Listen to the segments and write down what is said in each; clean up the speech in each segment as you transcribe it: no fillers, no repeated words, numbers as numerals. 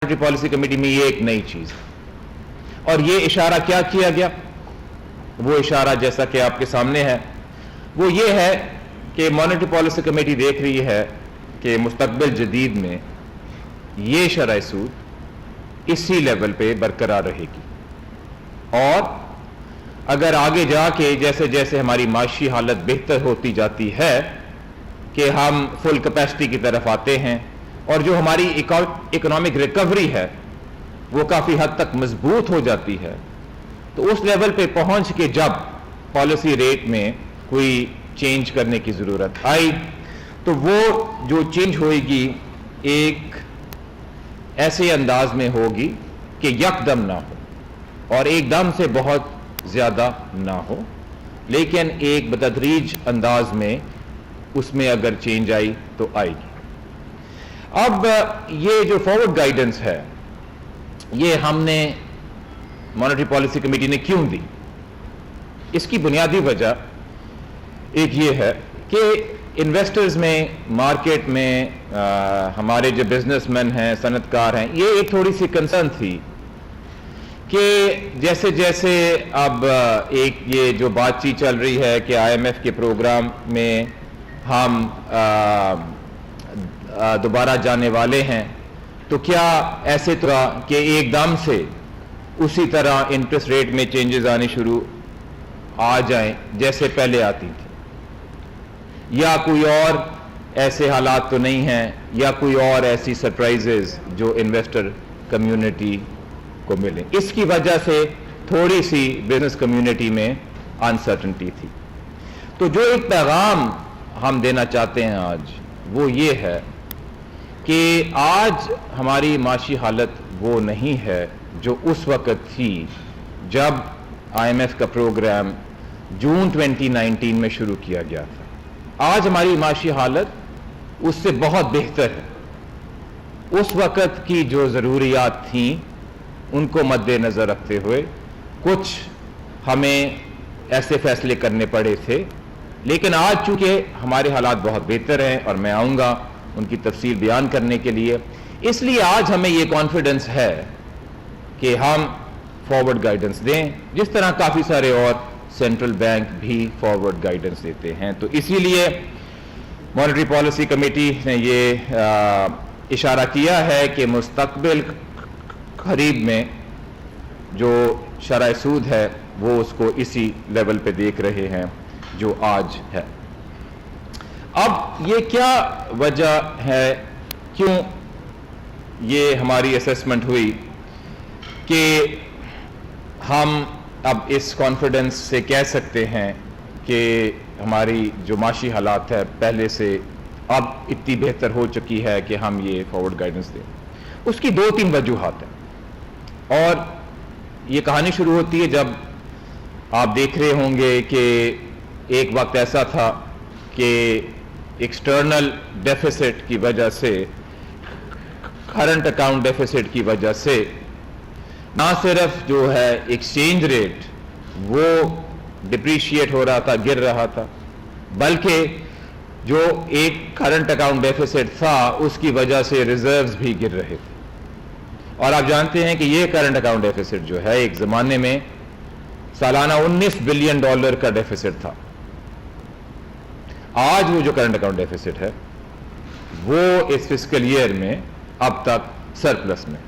Monetary policy committee میں یہ ایک نئی چیز ہے. اور یہ اشارہ کیا کیا گیا؟ وہ اشارہ جیسا کہ آپ کے سامنے ہے وہ یہ ہے کہ مانیٹری پالیسی کمیٹی دیکھ رہی ہے کہ مستقبل جدید میں یہ شرح سود اسی لیول پہ برقرار رہے گی، اور اگر آگے جا کے جیسے جیسے ہماری معاشی حالت بہتر ہوتی جاتی ہے کہ ہم فل کیپیسٹی کی طرف آتے ہیں اور جو ہماری اکنامک ریکوری ہے وہ کافی حد تک مضبوط ہو جاتی ہے، تو اس لیول پہ پہنچ کے جب پالیسی ریٹ میں کوئی چینج کرنے کی ضرورت آئی تو وہ جو چینج ہوئے گی ایک ایسے انداز میں ہوگی کہ یکدم نہ ہو اور ایک دم سے بہت زیادہ نہ ہو، لیکن ایک بتدریج انداز میں اس میں اگر چینج آئی تو آئے گی. اب یہ جو فارورڈ گائیڈنس ہے یہ ہم نے مانیٹری پالیسی کمیٹی نے کیوں دی؟ اس کی بنیادی وجہ ایک یہ ہے کہ انویسٹرز میں، مارکیٹ میں ہمارے جو بزنس مین ہیں، صنعت کار ہیں، یہ ایک تھوڑی سی کنسرن تھی کہ جیسے جیسے اب ایک یہ جو بات چیت چل رہی ہے کہ آئی ایم ایف کے پروگرام میں ہم دوبارہ جانے والے ہیں، تو کیا ایسے طرح کہ ایک دم سے اسی طرح انٹرسٹ ریٹ میں چینجز آنے شروع آ جائیں جیسے پہلے آتی تھی، یا کوئی اور ایسے حالات تو نہیں ہیں، یا کوئی اور ایسی سرپرائزز جو انویسٹر کمیونٹی کو ملیں. اس کی وجہ سے تھوڑی سی بزنس کمیونٹی میں انسرٹنٹی تھی. تو جو ایک پیغام ہم دینا چاہتے ہیں آج وہ یہ ہے کہ آج ہماری معاشی حالت وہ نہیں ہے جو اس وقت تھی جب آئی ایم ایف کا پروگرام جون 2019 میں شروع کیا گیا تھا. آج ہماری معاشی حالت اس سے بہت بہتر ہے. اس وقت کی جو ضروریات تھیں ان کو مد نظر رکھتے ہوئے کچھ ہمیں ایسے فیصلے کرنے پڑے تھے، لیکن آج چونکہ ہمارے حالات بہت بہتر ہیں اور میں آؤں گا ان کی تفصیل بیان کرنے کے لیے، اس لیے آج ہمیں یہ کانفیڈنس ہے کہ ہم فارورڈ گائیڈنس دیں جس طرح کافی سارے اور سینٹرل بینک بھی فارورڈ گائیڈنس دیتے ہیں. تو اسی لیے مانیٹری پالیسی کمیٹی نے یہ اشارہ کیا ہے کہ مستقبل قریب میں جو شرح سود ہے وہ اس کو اسی لیول پہ دیکھ رہے ہیں جو آج ہے. اب یہ کیا وجہ ہے، کیوں یہ ہماری اسیسمنٹ ہوئی کہ ہم اب اس کانفیڈنس سے کہہ سکتے ہیں کہ ہماری جو معاشی حالات ہے پہلے سے اب اتنی بہتر ہو چکی ہے کہ ہم یہ فارورڈ گائیڈنس دیں. اس کی 2-3 وجوہات ہیں، اور یہ کہانی شروع ہوتی ہے جب آپ دیکھ رہے ہوں گے کہ ایک وقت ایسا تھا کہ ایکسٹرنل ڈیفیسٹ کی وجہ سے، کرنٹ اکاؤنٹ ڈیفیسٹ کی وجہ سے نہ صرف جو ہے ایکسچینج ریٹ وہ ڈپریشیٹ ہو رہا تھا، گر رہا تھا، بلکہ جو ایک کرنٹ اکاؤنٹ ڈیفیسٹ تھا اس کی وجہ سے ریزروز بھی گر رہے تھے. اور آپ جانتے ہیں کہ یہ کرنٹ اکاؤنٹ ڈیفیسٹ جو ہے ایک زمانے میں سالانہ $19 بلین کا ڈیفیسٹ تھا. آج وہ جو کرنٹ اکاؤنٹ ڈیفیسٹ ہے وہ اس فسکل ایئر میں اب تک سرپلس میں.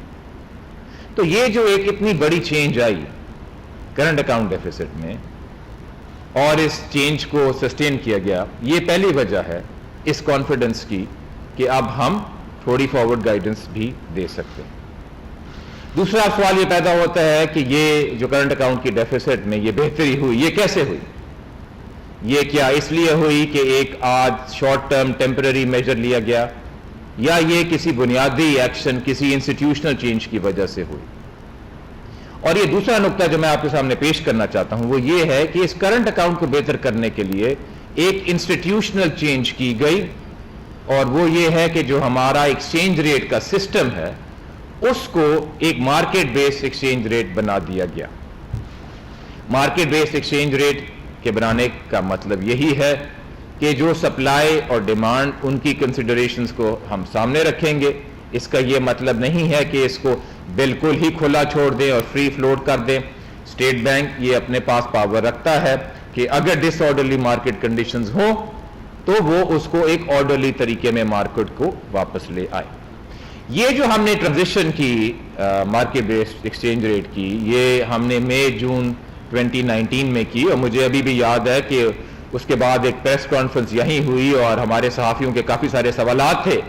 تو یہ جو ایک اتنی بڑی چینج آئی کرنٹ اکاؤنٹ ڈیفیسٹ میں اور اس چینج کو سسٹین کیا گیا، یہ پہلی وجہ ہے اس کانفیڈنس کی کہ اب ہم تھوڑی فارورڈ گائیڈنس بھی دے سکتے ہیں. دوسرا سوال یہ پیدا ہوتا ہے کہ یہ جو کرنٹ اکاؤنٹ کی ڈیفیسٹ میں یہ بہتری ہوئی، یہ کیسے ہوئی؟ یہ کیا اس لیے ہوئی کہ ایک آج شارٹ ٹرم ٹیمپرری میجر لیا گیا، یا یہ کسی بنیادی ایکشن، کسی انسٹیٹیوشنل چینج کی وجہ سے ہوئی؟ اور یہ دوسرا نقطہ جو میں آپ کے سامنے پیش کرنا چاہتا ہوں وہ یہ ہے کہ اس کرنٹ اکاؤنٹ کو بہتر کرنے کے لیے ایک انسٹیٹیوشنل چینج کی گئی، اور وہ یہ ہے کہ جو ہمارا ایکسچینج ریٹ کا سسٹم ہے اس کو ایک مارکیٹ بیس ایکسچینج ریٹ بنا دیا گیا. مارکیٹ بیس ایکسچینج ریٹ کے بنانے کا مطلب یہی ہے کہ جو سپلائی اور ڈیمانڈ ان کی کنسیڈریشنز کو ہم سامنے رکھیں گے، اس کا یہ مطلب نہیں ہے کہ اس کو بالکل ہی کھلا چھوڑ دیں اور فری فلوٹ کر دیں. اسٹیٹ بینک یہ اپنے پاس پاور رکھتا ہے کہ اگر ڈس آرڈرلی مارکیٹ کنڈیشنز ہوں تو وہ اس کو ایک آرڈرلی طریقے میں مارکیٹ کو واپس لے آئے. یہ جو ہم نے ٹرانزیشن کی مارکیٹ بیسڈ ایکسچینج ریٹ کی، یہ ہم نے مئی جون 2019 میں کی، اور مجھے ابھی بھی یاد ہے کہ اس کے بعد ایک پریس کانفرنس یہیں ہوئی اور ہمارے صحافیوں کے کافی سارے سوالات تھے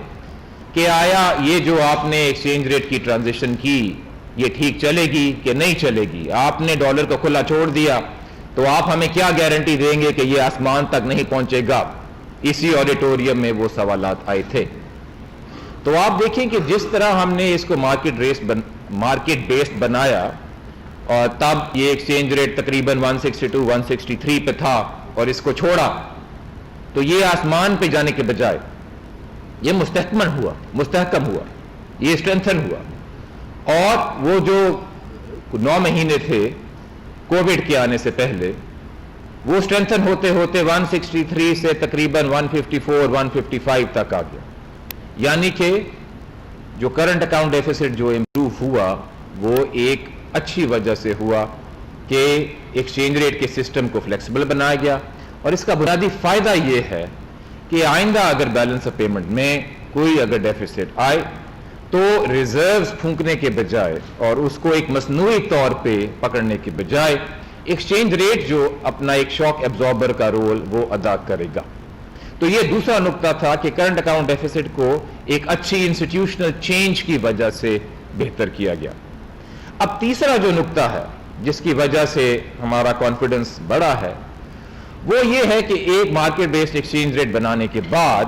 کہ آیا یہ جو آپ نے ایکسچینج ریٹ کی ٹرانزیشن کی یہ ٹھیک چلے گی کہ نہیں چلے گی. آپ نے ڈالر کو کھلا چھوڑ دیا تو آپ ہمیں کیا گارنٹی دیں گے کہ یہ آسمان تک نہیں پہنچے گا. اسی آڈیٹوریم میں وہ سوالات آئے تھے. تو آپ دیکھیں کہ جس طرح ہم نے اس کو مارکیٹ بیسڈ بنایا اور تب یہ ایکسچینج ریٹ تقریباً 162 163 پہ تھا اور اس کو چھوڑا تو یہ آسمان پہ جانے کے بجائے یہ مستحکم ہوا، یہ اسٹرینتھن ہوا. اور وہ جو 9 مہینے تھے کووڈ کے آنے سے پہلے وہ اسٹرینتھن ہوتے ہوتے 163 سے تقریباً 154 155 تک آ گیا. یعنی کہ جو کرنٹ اکاؤنٹ ڈیفیسٹ جو امپروو ہوا وہ ایک اچھی وجہ سے ہوا کہ ایکسچینج ریٹ کے سسٹم کو فلیکسیبل بنایا گیا. اور اس کا بنیادی فائدہ یہ ہے کہ آئندہ اگر بیلنس آف پیمنٹ میں کوئی اگر ڈیفیسٹ آئے تو ریزروز پھونکنے کے بجائے اور اس کو ایک مصنوعی طور پہ پکڑنے کے بجائے ایکسچینج ریٹ جو اپنا ایک شاک ایبزاربر کا رول وہ ادا کرے گا. تو یہ دوسرا نقطہ تھا کہ کرنٹ اکاؤنٹ ڈیفیسٹ کو ایک اچھی انسٹیٹیوشنل چینج کی وجہ سے بہتر کیا گیا. اب تیسرا جو نقطہ ہے جس کی وجہ سے ہمارا کانفیڈنس بڑا ہے وہ یہ ہے کہ ایک مارکیٹ بیسڈ ایکسچینج ریٹ بنانے کے بعد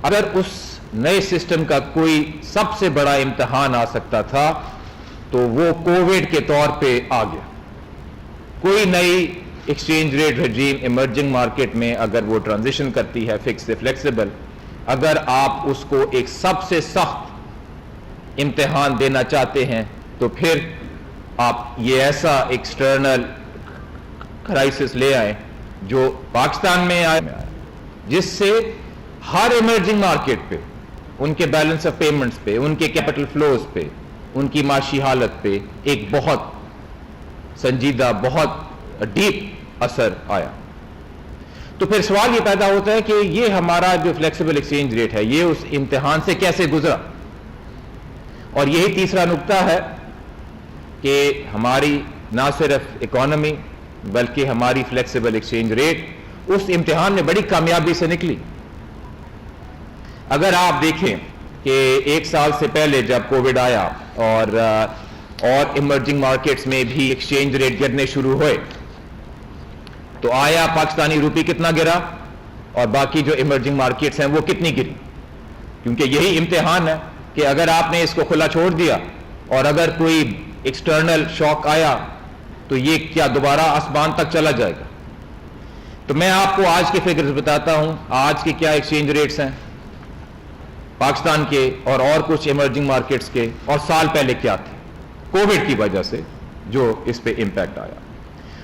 اگر اس نئے سسٹم کا کوئی سب سے بڑا امتحان آ سکتا تھا تو وہ کووڈ کے طور پہ آ گیا. کوئی نئی ایکسچینج ریٹ رجیم ایمرجنگ مارکیٹ میں اگر وہ ٹرانزیشن کرتی ہے فکس سے فلیکسیبل، اگر آپ اس کو ایک سب سے سخت امتحان دینا چاہتے ہیں تو پھر آپ یہ ایسا ایکسٹرنل کرائسس لے آئیں جو پاکستان میں آئے جس سے ہر ایمرجنگ مارکیٹ پہ ان کے بیلنس آف پیمنٹس پہ، ان کے کیپٹل فلوز پہ، ان کی معاشی حالت پہ ایک بہت سنجیدہ بہت ڈیپ اثر آیا. تو پھر سوال یہ پیدا ہوتا ہے کہ یہ ہمارا جو فلیکسیبل ایکسچینج ریٹ ہے یہ اس امتحان سے کیسے گزرا. اور یہی تیسرا نقطہ ہے کہ ہماری نہ صرف اکانومی بلکہ ہماری فلیکسیبل ایکسچینج ریٹ اس امتحان میں بڑی کامیابی سے نکلی. اگر آپ دیکھیں کہ ایک سال سے پہلے جب کووڈ آیا اور ایمرجنگ مارکیٹس میں بھی ایکسچینج ریٹ گرنے شروع ہوئے تو آیا پاکستانی روپی کتنا گرا اور باقی جو ایمرجنگ مارکیٹس ہیں وہ کتنی گری. کیونکہ یہی امتحان ہے کہ اگر آپ نے اس کو کھلا چھوڑ دیا اور اگر کوئی ایکسٹرنل شاک آیا تو یہ کیا دوبارہ آسمان تک چلا جائے گا. تو میں آپ کو آج کے فگرز بتاتا ہوں. آج کے کیا ایکسچینج ریٹس ہیں پاکستان کے اور کچھ ایمرجنگ مارکیٹس کے، اور سال پہلے کیا تھے کووڈ کی وجہ سے جو اس پہ امپیکٹ آیا.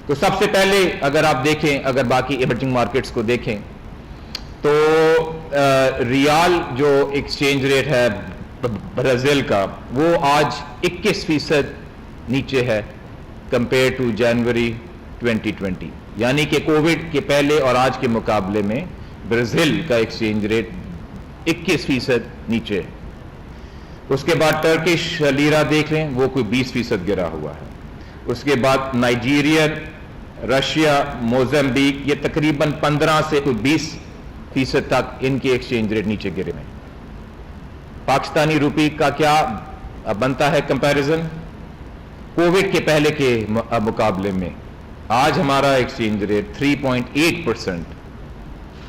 تو سب سے پہلے اگر آپ دیکھیں، اگر باقی ایمرجنگ مارکیٹس کو دیکھیں تو ریال جو ایکسچینج ریٹ ہے برازیل کا وہ آج 21% نیچے ہے کمپیئر ٹو جنوری 2020. یعنی کہ کووڈ کے پہلے اور آج کے مقابلے میں برازیل کا ایکسچینج ریٹ 21% نیچے ہے. اس کے بعد ٹرکش لیرہ دیکھ لیں وہ کوئی 20% گرا ہوا ہے. اس کے بعد نائجیرین، رشیا، موزمبیک یہ تقریباً 15 سے کوئی 20% تک ان کے ایکسچینج ریٹ نیچے گرے ہیں. پاکستانی روپی کا کیا بنتا ہے کمپیریزن کووڈ کے پہلے کے مقابلے میں؟ آج ہمارا ایکسچینج ریٹ 3.8%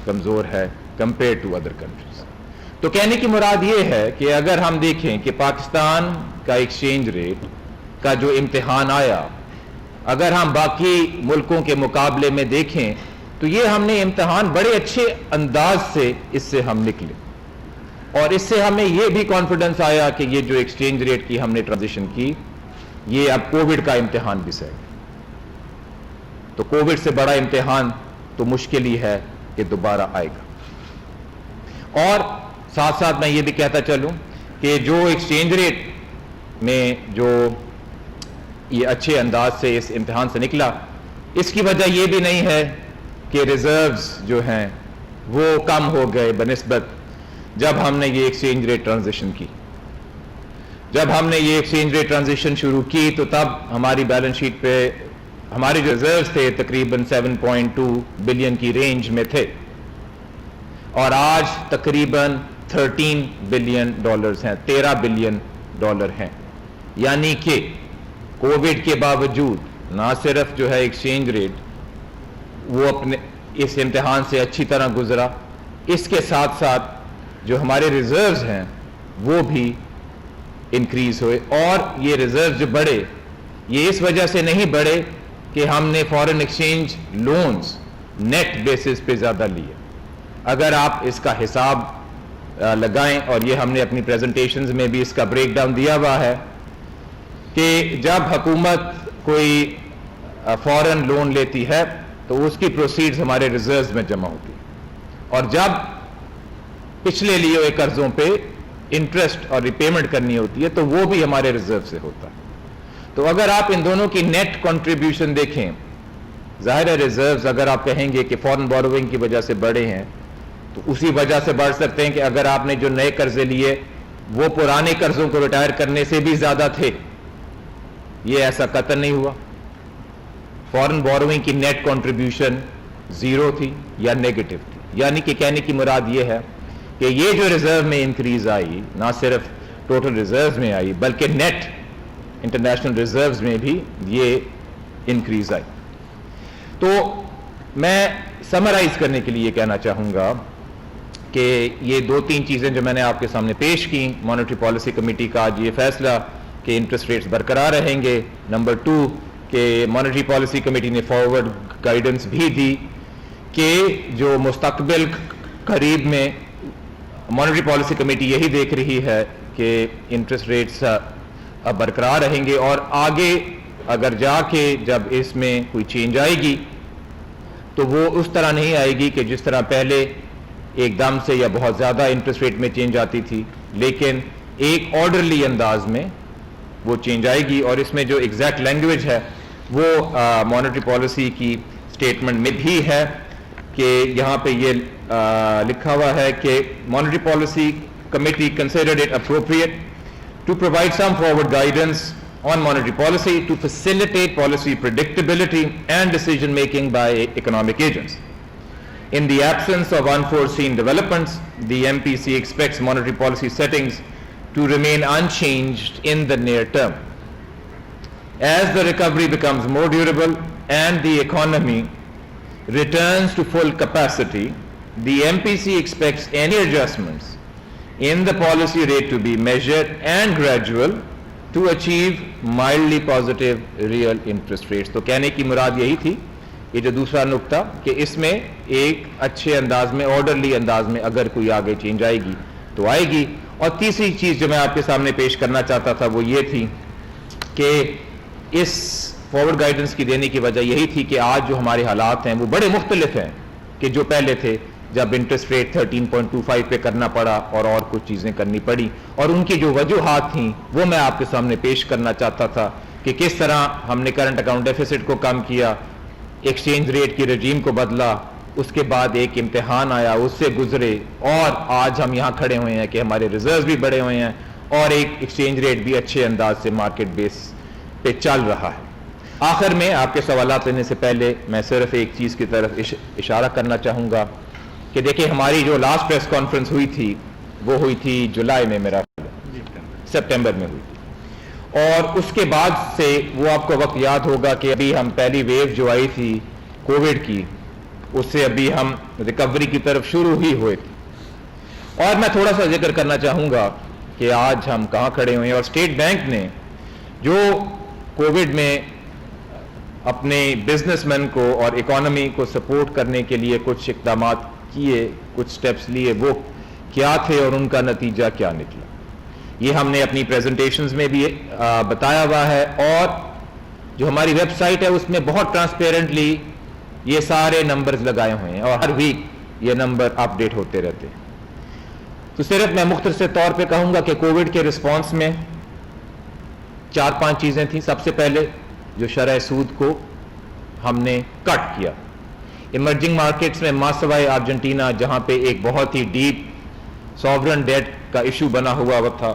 کمزور ہے کمپیئر ٹو ادر کنٹریز. تو کہنے کی مراد یہ ہے کہ اگر ہم دیکھیں کہ پاکستان کا ایکسچینج ریٹ کا جو امتحان آیا اگر ہم باقی ملکوں کے مقابلے میں دیکھیں تو یہ ہم نے امتحان بڑے اچھے انداز سے اس سے ہم نکلے. اور اس سے ہمیں یہ بھی کانفیڈنس آیا کہ یہ جو ایکسچینج ریٹ کی ہم نے ٹرانزیشن کی یہ اب کووڈ کا امتحان بھی سہے. تو کووڈ سے بڑا امتحان تو مشکل ہی ہے کہ دوبارہ آئے گا. اور ساتھ ساتھ میں یہ بھی کہتا چلوں کہ جو ایکسچینج ریٹ میں جو یہ اچھے انداز سے اس امتحان سے نکلا، اس کی وجہ یہ بھی نہیں ہے کہ ریزروز جو ہیں وہ کم ہو گئے بنسبت جب ہم نے یہ ایکسچینج ریٹ ٹرانزیشن کی. جب ہم نے یہ ایکسچینج ریٹ ٹرانزیشن شروع کی تو تب ہماری بیلنس شیٹ پہ ہمارے جو ریزروز تھے تقریباً 7.2 بلین کی رینج میں تھے، اور آج تقریباً 13 بلین ڈالرز ہیں، 13 بلین ڈالر ہیں. یعنی کہ کووڈ کے باوجود نہ صرف جو ہے ایکسچینج ریٹ وہ اپنے اس امتحان سے اچھی طرح گزرا، اس کے ساتھ ساتھ جو ہمارے ریزروز ہیں وہ بھی انکریز ہوئے. اور یہ ریزروز جو بڑھے یہ اس وجہ سے نہیں بڑھے کہ ہم نے foreign exchange loans net basis پہ زیادہ لیے. اگر آپ اس کا حساب لگائیں، اور یہ ہم نے اپنی پریزنٹیشنز میں بھی اس کا بریک ڈاؤن دیا ہوا ہے کہ جب حکومت کوئی فارن لون لیتی ہے تو اس کی پروسیڈز ہمارے ریزروز میں جمع ہوتی ہے، اور جب پچھلے لیے ہوئے قرضوں پہ انٹرسٹ اور ریپیمنٹ کرنی ہوتی ہے تو وہ بھی ہمارے ریزرو سے ہوتا ہے. تو اگر آپ ان دونوں کی نیٹ کنٹریبیوشن دیکھیں، ظاہر ہے ریزروز اگر آپ کہیں گے کہ فارن بوروئنگ کی وجہ سے بڑھے ہیں تو اسی وجہ سے بڑھ سکتے ہیں کہ اگر آپ نے جو نئے قرضے لیے وہ پرانے قرضوں کو ریٹائر کرنے سے بھی زیادہ تھے. یہ ایسا قطعا نہیں ہوا. فارن بوروئنگ کی نیٹ کنٹریبیوشن زیرو تھی یا نیگیٹو تھی. یعنی کہ کہنے کی مراد یہ ہے کہ یہ جو ریزرو میں انکریز آئی نہ صرف ٹوٹل ریزروز میں آئی بلکہ نیٹ انٹرنیشنل ریزروز میں بھی یہ انکریز آئی. تو میں سمرائز کرنے کے لیے کہنا چاہوں گا کہ یہ دو تین چیزیں جو میں نے آپ کے سامنے پیش کی، مانیٹری پالیسی کمیٹی کا آج یہ فیصلہ کہ انٹرسٹ ریٹس برقرار رہیں گے. نمبر 2 کہ مانیٹری پالیسی کمیٹی نے فارورڈ گائیڈنس بھی دی کہ جو مستقبل قریب میں مانیٹری پالیسی کمیٹی یہی دیکھ رہی ہے کہ انٹرسٹ ریٹس اب برقرار رہیں گے، اور آگے اگر جا کے جب اس میں کوئی چینج آئے گی تو وہ اس طرح نہیں آئے گی کہ جس طرح پہلے ایک دم سے یا بہت زیادہ انٹرسٹ ریٹ میں چینج آتی تھی، لیکن ایک آرڈرلی انداز میں وہ چینج آئے گی. اور اس میں جو ایگزیکٹ لینگویج ہے وہ مانیٹری پالیسی کی اسٹیٹمنٹ میں بھی ہے کہ یہاں پہ یہ لکھا ہوا ہے کہ monetary policy committee considered it appropriate to provide some forward guidance on monetary policy to facilitate policy predictability and decision making by economic agents. In the absence of unforeseen developments, the MPC expects monetary policy settings to remain unchanged in the near term. As the recovery becomes more durable and the economy returns to full capacity, the MPC expects any adjustments in the policy rate to be measured and gradual to achieve mildly positive real interest rates. تو کہنے کی مراد یہی تھی، یہ جو دوسرا نقطہ کہ اس میں ایک اچھے انداز میں آرڈرلی انداز میں اگر کوئی آگے چینج آئے گی تو آئے گی. اور تیسری چیز جو میں آپ کے سامنے پیش کرنا چاہتا تھا وہ یہ تھی کہ اس فارورڈ گائیڈنس کی دینے کی وجہ یہی تھی کہ آج جو ہمارے حالات ہیں وہ بڑے مختلف ہیں کہ جو پہلے تھے جب انٹرسٹ ریٹ 13.25 پہ کرنا پڑا اور کچھ چیزیں کرنی پڑی. اور ان کی جو وجوہات تھیں وہ میں آپ کے سامنے پیش کرنا چاہتا تھا کہ کس طرح ہم نے کرنٹ اکاؤنٹ ڈیفیسٹ کو کم کیا، ایکسچینج ریٹ کی رجیم کو بدلا، اس کے بعد ایک امتحان آیا اس سے گزرے، اور آج ہم یہاں کھڑے ہوئے ہیں کہ ہمارے ریزروز بھی بڑے ہوئے ہیں اور ایک ایکسچینج ریٹ بھی اچھے انداز سے مارکیٹ بیس پہ چل رہا ہے. آخر میں آپ کے سوالات لینے سے پہلے میں صرف ایک چیز کی طرف اشارہ کرنا چاہوں گا کہ دیکھیں ہماری جو لاسٹ پریس کانفرنس ہوئی تھی وہ ہوئی تھی جولائی میں، میرا سپٹمبر میں ہوئی تھی، اور اس کے بعد سے وہ آپ کو وقت یاد ہوگا کہ ابھی ہم پہلی ویو جو آئی تھی کووڈ کی اس سے ابھی ہم ریکوری کی طرف شروع ہی ہوئے تھے. اور میں تھوڑا سا ذکر کرنا چاہوں گا کہ آج ہم کہاں کھڑے ہوئے ہیں، اور اسٹیٹ بینک نے جو کووڈ میں اپنے بزنس مین کو اور اکانومی کو سپورٹ کرنے کے لیے کچھ اقدامات کیے، کچھ سٹیپس لیے، وہ کیا تھے اور ان کا نتیجہ کیا نکلا، یہ ہم نے اپنی پریزنٹیشنز میں بھی بتایا ہوا ہے. اور جو ہماری ویب سائٹ ہے اس میں بہت ٹرانسپیرنٹلی یہ سارے نمبرز لگائے ہوئے ہیں اور ہر ویک یہ نمبر اپ ڈیٹ ہوتے رہتے ہیں. تو صرف میں مختصر طور پہ کہوں گا کہ کووڈ کے رسپانس میں 4-5 چیزیں تھیں. سب سے پہلے جو شرح سود کو ہم نے کٹ کیا. ایمرجنگ مارکیٹس میں ماسوائے ارجنٹینا جہاں پہ ایک بہت ہی ڈیپ سوورن ڈیٹ کا ایشو بنا ہوا تھا,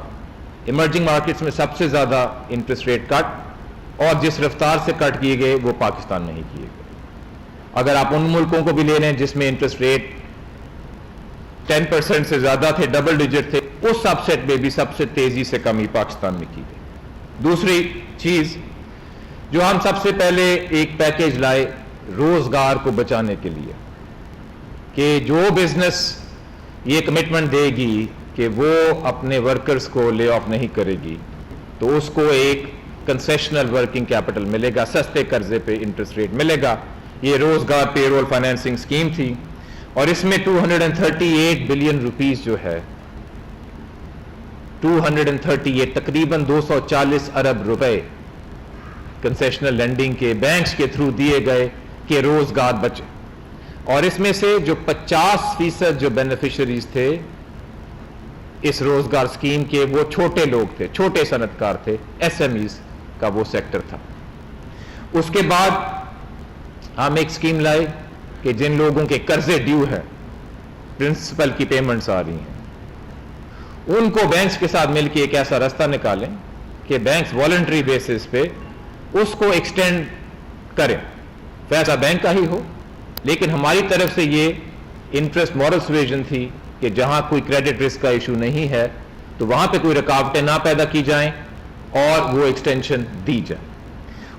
ایمرجنگ مارکیٹس میں سب سے زیادہ انٹرسٹ ریٹ کٹ, اور جس رفتار سے کٹ کیے گئے وہ پاکستان میں ہی کیے گئے. اگر آپ ان ملکوں کو بھی لے لیں جس میں انٹرسٹ ریٹ 10% سے زیادہ تھے, ڈبل ڈیجٹ تھے, اس سب سیٹ میں بھی سب سے تیزی سے کمی پاکستان میں کی گئی. دوسری چیز جو ہم سب سے پہلے ایک پیکیج لائے روزگار کو بچانے کے لیے, کہ جو بزنس یہ کمٹمنٹ دے گی کہ وہ اپنے ورکرز کو لے آف نہیں کرے گی تو اس کو ایک کنسیشنل ورکنگ کیپٹل ملے گا, سستے قرضے پہ انٹرسٹ ریٹ ملے گا. یہ روزگار پے رول فائنینسنگ اسکیم تھی, اور اس میں 238 بلین روپیز جو ہے, 238 تقریباً 240 ارب روپے کنسیشنل لینڈنگ کے بینکس کے تھرو دیے گئے کہ روزگار بچے. اور اس میں سے جو 50% جو بینیفیشریز تھے اس روزگار اسکیم کے, وہ چھوٹے لوگ تھے, چھوٹے صنعت کار تھے, ایس ایم ایز کا وہ سیکٹر تھا. اس کے بعد ہم ایک اسکیم لائے کہ جن لوگوں کے قرضے ڈیو ہے, پرنسپل کی پیمنٹس آ رہی ہیں, ان کو بینکس کے ساتھ مل کے ایک ایسا راستہ نکالیں کہ بینکس والنٹری بیسس پہ اس کو ایکسٹینڈ کریں. فیصلہ بینک کا ہی ہو, لیکن ہماری طرف سے یہ انٹرسٹ مورل سویژن تھی کہ جہاں کوئی کریڈٹ رسک کا ایشو نہیں ہے تو وہاں پہ کوئی رکاوٹیں نہ پیدا کی جائیں اور وہ ایکسٹینشن دی جائے.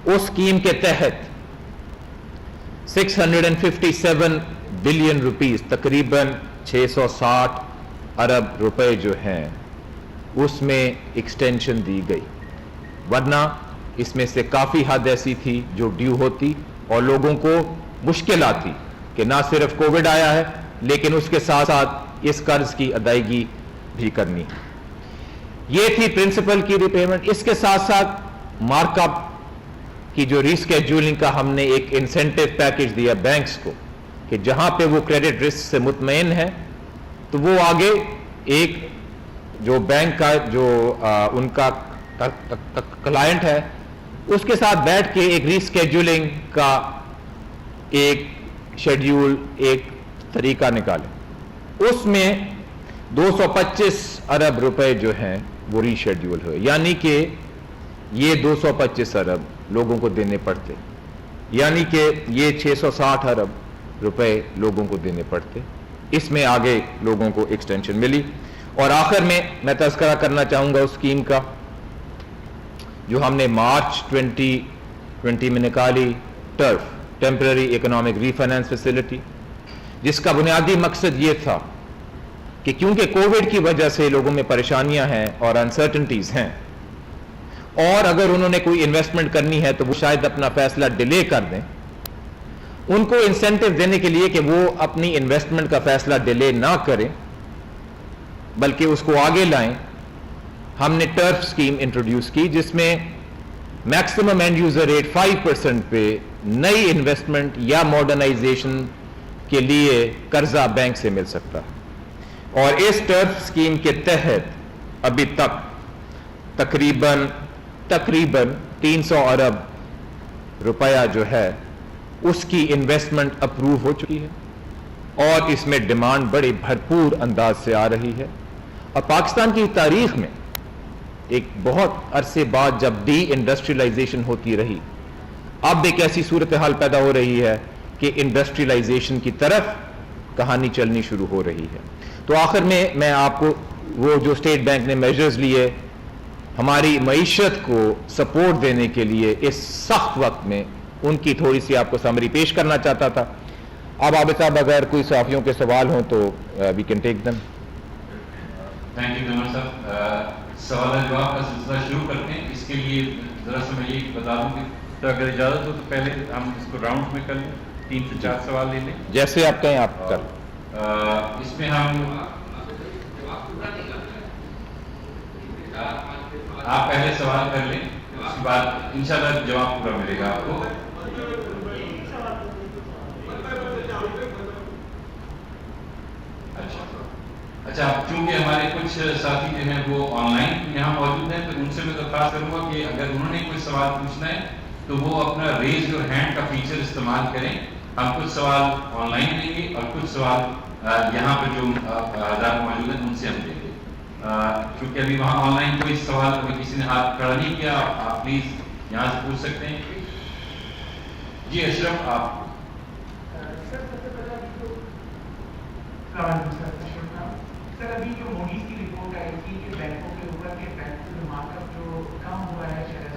اس اسکیم کے تحت 657 بلین روپیز, تقریباً 660 ارب روپے جو ہیں, اس میں ایکسٹینشن دی گئی. ورنہ اس میں سے کافی حد ایسی تھی جو ڈیو ہوتی اور لوگوں کو مشکل آتی کہ نہ صرف کووڈ آیا ہے لیکن اس کے ساتھ ساتھ اس قرض کی ادائیگی بھی کرنی ہے. یہ تھی پرنسپل کی ریپیمنٹ. اس کے ساتھ ساتھ مارک اپ کی جو ریسکیجولنگ کا ہم نے ایک انسینٹو پیکج دیا بینکس کو کہ جہاں پہ وہ کریڈٹ رسک سے مطمئن ہے تو وہ آگے ایک جو بینک کا جو ان کا کلائنٹ ہے اس کے ساتھ بیٹھ کے ایک ریسکیجولنگ کا ایک شیڈیول, ایک طریقہ نکالیں. اس میں 225 ارب روپے جو ہیں وہ ری شیڈیول ہوئے, یعنی کہ یہ 225 ارب لوگوں کو دینے پڑتے, یعنی کہ یہ 660 ارب روپے لوگوں کو دینے پڑتے. اس میں آگے لوگوں کو ایکسٹینشن ملی. اور آخر میں تذکرہ کرنا چاہوں گا اس اسکیم کا جو ہم نے مارچ 2020 میں نکالی, ٹرف ٹیمپرری اکنامک ری فائنانس فیسلٹی, جس کا بنیادی مقصد یہ تھا کہ کیونکہ کووڈ کی وجہ سے لوگوں میں پریشانیاں ہیں اور انسرٹنٹیز ہیں, اور اگر انہوں نے کوئی انویسٹمنٹ کرنی ہے تو وہ شاید اپنا فیصلہ ڈیلے کر دیں, ان کو انسینٹیو دینے کے لیے کہ وہ اپنی انویسٹمنٹ کا فیصلہ ڈیلے نہ کریں بلکہ اس کو آگے لائیں, ہم نے ٹرف اسکیم انٹروڈیوس کی جس میں میکسیمم اینڈ یوزر ریٹ 5% پہ نئی انویسٹمنٹ یا ماڈرنائزیشن کے لیے قرضہ بینک سے مل سکتا ہے. اور اس ٹرف اسکیم کے تحت ابھی تک تقریباً 300 ارب روپیہ جو ہے اس کی انویسٹمنٹ اپروو ہو چکی ہے, اور اس میں ڈیمانڈ بڑی بھرپور انداز سے آ رہی ہے. اور پاکستان کی تاریخ میں ایک بہت عرصے بعد جب ڈی انڈسٹریلائزیشن ہوتی رہی, اب ایک ایسی صورتحال پیدا ہو رہی ہے کہ انڈسٹریلائزیشن کی طرف کہانی چلنی شروع ہو رہی ہے. تو آخر میں آپ کو وہ جو اسٹیٹ بینک نے میجرز لیے ہماری معیشت کو سپورٹ دینے کے لیے اس سخت وقت میں, ان کی تھوڑی سی آپ کو سمری پیش کرنا چاہتا تھا. اب عابد صاحب اگر کوئی صحافیوں کے سوال ہوں تو we can take them. Thank you Nimr صاحب. سوال جواب کا سلسلہ شروع کرتے ہیں. اس کے لیے ذرا سا میں یہ بتا دوں کہ اگر اجازت ہو تو پہلے ہم اس کو راؤنڈ میں کر لیں, 3 سے 4 سوال لے لیں. جیسے آپ کہیں آپ کر. اس میں ہم آپ پہلے سوال کر لیں, اس کے بعد انشاءاللہ جواب پورا ملے گا آپ کو. اچھا اچھا، چونکہ ہمارے کچھ ساتھی جو ہیں وہ آن لائن یہاں موجود ہیں، تو ان سے میں درخواست کروں گا کہ اگر انہوں نے کوئی سوال پوچھنا ہے تو وہ اپنا ریز یور ہینڈ کا فیچر استعمال کریں. ہم کچھ سوال آن لائن لیں گے اور کچھ سوال یہاں پہ جو حضرات موجود ہیں ان سے ہم لیں گے. کیونکہ ابھی وہاں آن لائن کوئی سوال ابھی کسی نے ہاتھ کھڑا نہیں کیا، آپ پلیز یہاں سے پوچھ سکتے ہیں. جی اشرف آپ. سر ابھی جو موڈیز کی رپورٹ آئی تھی کہ بینکوں کے اوپر کے بینک جو مارک اپ جو کم ہوا ہے شاید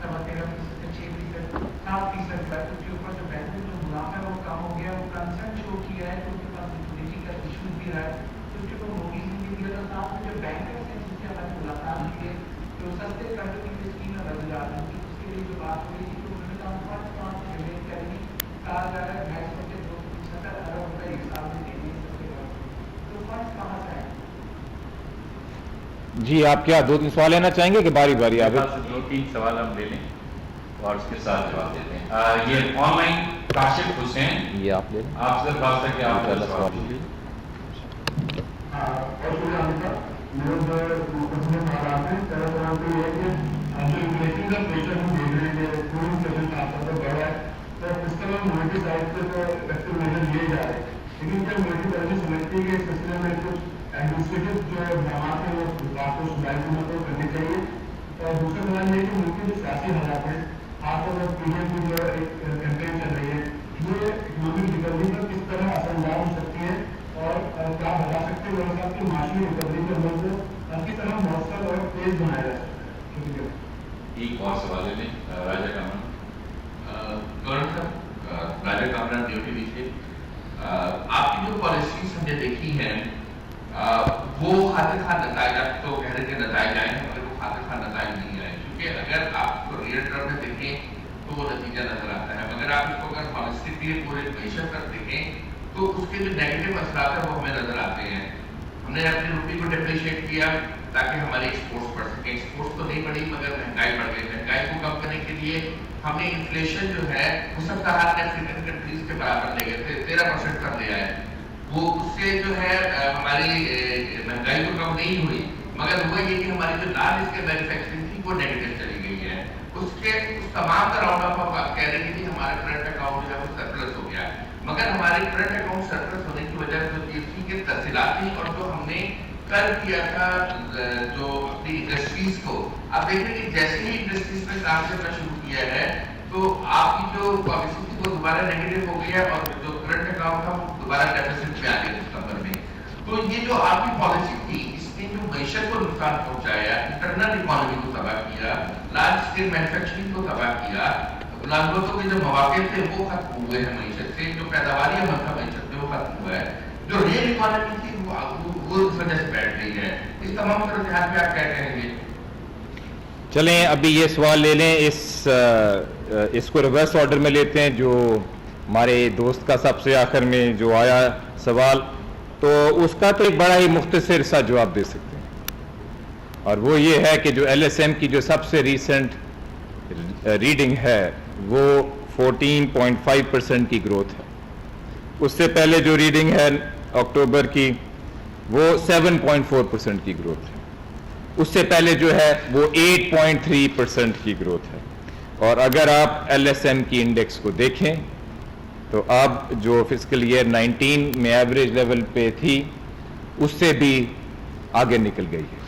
13% سے 6%، 7% کا، اس کے اوپر جو بینک میں جو منافع ہے وہ کم ہو گیا، وہ کنسرن شو کیا ہے کہ ان کے پاس لکوڈیٹی کا ایشو بھی رہا ہے. تو اس کے اوپر موڈیز نے بھی دیا تھا. ساتھ میں جو بینکرس ہیں جن سے ہماری ملاقات ہوئی ہے جو سستے قرضوں کی جو اسکیم ہے بدل جا رہی ہے، اس کے لیے جو بات ہوئی تھی تو انہوں نے کہا فنڈ کہاں سے جنریٹ کریں گے. کہا جا رہا ہے 250 سے 275 ارب روپے ایک سال میں دینے ہیں سب کے گھر. تو فنڈ کہاں سے آئے؟ جی آپ کیا 2-3 سوال لینا چاہیں گے کہ باری باری آپ؟ 2-3 سوال ہم لے لیں اور اس کے ساتھ جواب دیتے ہیں. یہ آن لائن کاشف حسین، یہ آپ لے لیں. آپ سے بات ہے کہ آپ کا سوال لیجیے. میرے جو مقدمے حالات ہیں طرح طرح سے یہ ہے کہ جو انفلیشن کا پریشر ہم دیکھ رہے ہیں کہ فوڈ انفلیشن کا آسر بڑھ رہا ہے، تو اس طرح ملٹی سائڈ سے تو افیکٹو میجر لیے جا رہے ہیں. لیکن کیا ملٹی طرح سمجھتی ہے کہ اس سلسلے میں کچھ ایڈمنسٹریٹو جو اقدامات ہیں وہ بات کو سدھار کرنے چاہیے. اور دوسرا سوال یہ ہے کہ ملک کے جو سیاسی حالات ہیں، خاص طور پر پی ایم کی جو ایک کیمپین چل رہی ہے، یہ اکنامک ریکوری پر کس طرح اثر انداز ہو سکتی ہے اور کیا بتا سکتے ہیں میرے ساتھ کی معاشی ریکوری کے عمل کو کس طرح مؤثر اور تیز بنایا جا سکتا ہے. شکریہ. ایک اور سوال لے لیں. راجہ کامران. گورنر صاحب، راجہ کامران ڈیوٹی دیجیے. آپ کی جو پالیسیز ہم نے دیکھی ہیں وہ خاطر خواہ نتائج، آپ تو کہہ رہے تھے نتائج آئے ہیں مگر وہ خاطر خواہ نتائج نہیں آئے. کیونکہ اگر آپ کو ریئل ٹرم میں دیکھیں تو وہ نتیجہ نظر آتا ہے، مگر آپ اس کو اگر ہالسٹکلی پورے معیشت پر دیکھیں تو اس کے جو نیگیٹو اثرات ہیں وہ ہمیں نظر آتے ہیں. ہم نے اپنی روپی کو ڈیپریشیٹ کیا تاکہ ہماری ایکسپورٹس بڑھ سکیں. ایکسپورٹس تو نہیں بڑھی مگر مہنگائی بڑھ گئی. مہنگائی کو کم کرنے کے لیے ہم نے انفلیشن جو ہے وہ سب کا ہاتھ افریقن کنٹریز کے برابر لے گئے تھے، 13% کر لیا ہے. وہ اس سے جو ہے ہماری مہنگائی تو کم نہیں ہوئی مگر ہوا یہ کہ ہماری جو نان اسکل مینوفیکچرنگ تھی وہ نیگیٹو چلی گئی ہے. اس تمام کا راؤنڈ اپ آپ کہہ رہے ہیں کہ ہمارا کرنٹ اکاؤنٹ جو ہے وہ سرپلس ہو گیا ہے، مگر ہمارے کرنٹ اکاؤنٹ سرپلس ہونے کی وجہ سے جی ایس ٹی کے تفصیلات تھیں اور جو ہم نے کل کیا تھا جو اپنی انڈسٹریز کو، آپ دیکھ رہے ہیں کہ جیسے ہی انڈسٹریز میں کام کرنا شروع کیا ہے تو آپ کی جو پالیسی تھی وہ دوبارہ نیگیٹو ہو گیا اور جو کرنٹ اکاؤنٹ تھا وہ دوبارہ ڈیفیسٹ میں آ گیا ستمبر میں. تو یہ جو آپ کی پالیسی تھی اس نے جو معیشت کو نقصان پہنچایا، انٹرنل اکانومی کو تباہ کیا، لارج اسکیل مینوفیکچرنگ کو تباہ کیا، ملازمتوں کے جو مواقع تھے وہ ختم ہوئے ہیں معیشت سے، جو پیداواری عمل تھا معیشت میں وہ ختم ہوا ہے، جو ریئل اکانومی تھی وہ اس وجہ سے بیٹھ گئی ہے. اس تمام صورتحال پہ آپ کیا کہیں گے؟ چلیں ابھی یہ سوال لے لیں، اس کو ریورس آرڈر میں لیتے ہیں. جو ہمارے دوست کا سب سے آخر میں جو آیا سوال، تو اس کا تو ایک بڑا ہی مختصر سا جواب دے سکتے ہیں، اور وہ یہ ہے کہ جو ایل ایس ایم کی جو سب سے ریسنٹ ریڈنگ ہے وہ 14.5% کی گروتھ ہے. اس سے پہلے جو ریڈنگ ہے اکتوبر کی وہ 7.4% کی گروتھ ہے. اس سے پہلے جو ہے وہ 8.3% کی گروتھ ہے. اور اگر آپ ایل ایس ایم کی انڈیکس کو دیکھیں تو اب جو فسکل ایئر 19 میں ایوریج لیول پہ تھی اس سے بھی آگے نکل گئی ہے.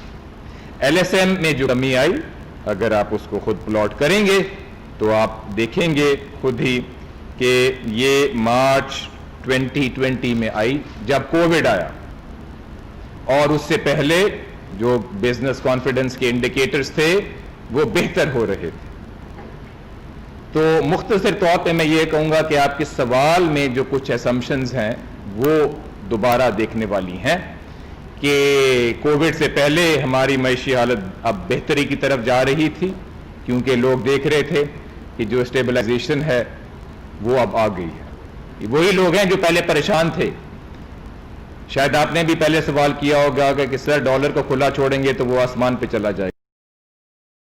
ایل ایس ایم میں جو کمی آئی اگر آپ اس کو خود پلاٹ کریں گے تو آپ دیکھیں گے خود ہی کہ یہ مارچ 2020 میں آئی جب کووڈ آیا، اور اس سے پہلے جو بزنس کانفیڈنس کے انڈیکیٹرز تھے وہ بہتر ہو رہے تھے. تو مختصر طور پہ میں یہ کہوں گا کہ آپ کے سوال میں جو کچھ اسمپشنز ہیں وہ دوبارہ دیکھنے والی ہیں کہ کووڈ سے پہلے ہماری معاشی حالت اب بہتری کی طرف جا رہی تھی کیونکہ لوگ دیکھ رہے تھے کہ جو اسٹیبلائزیشن ہے وہ اب آ گئی ہے. وہی لوگ ہیں جو پہلے پریشان تھے. شاید آپ نے بھی پہلے سوال کیا ہوگا کہ سر ڈالر کو کھلا چھوڑیں گے تو وہ آسمان پہ چلا جائے گا.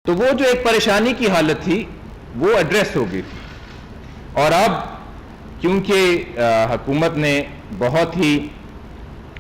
تو وہ جو ایک پریشانی کی حالت تھی وہ ایڈریس ہو گئی تھی. اور اب کیونکہ حکومت نے بہت ہی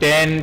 10,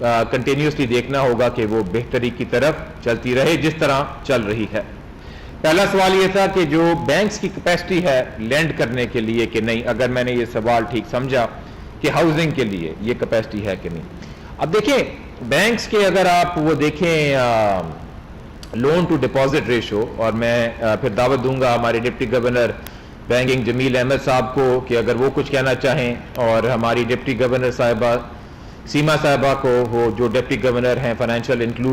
کنٹینیوسلی دیکھنا ہوگا کہ وہ بہتری کی طرف چلتی رہے جس طرح چل رہی ہے. پہلا سوال یہ تھا کہ جو بینکس کی کیپیسٹی ہے لینڈ کرنے کے لیے کہ نہیں, اگر میں نے یہ سوال ٹھیک سمجھا کہ ہاؤسنگ کے لیے یہ کیپیسٹی ہے کہ نہیں. اب دیکھیں بینکس کے اگر آپ وہ دیکھیں لون ٹو ڈپازٹ ریشو, اور میں پھر دعوت دوں گا ہمارے ڈپٹی گورنر بینکنگ جمیل احمد صاحب کو کہ اگر وہ کچھ کہنا چاہیں, اور ہماری ڈپٹی گورنر صاحبہ سیما صاحبہ کو, وہ جو ڈپٹی گورنر ہیں فائنینشیل انکلوژن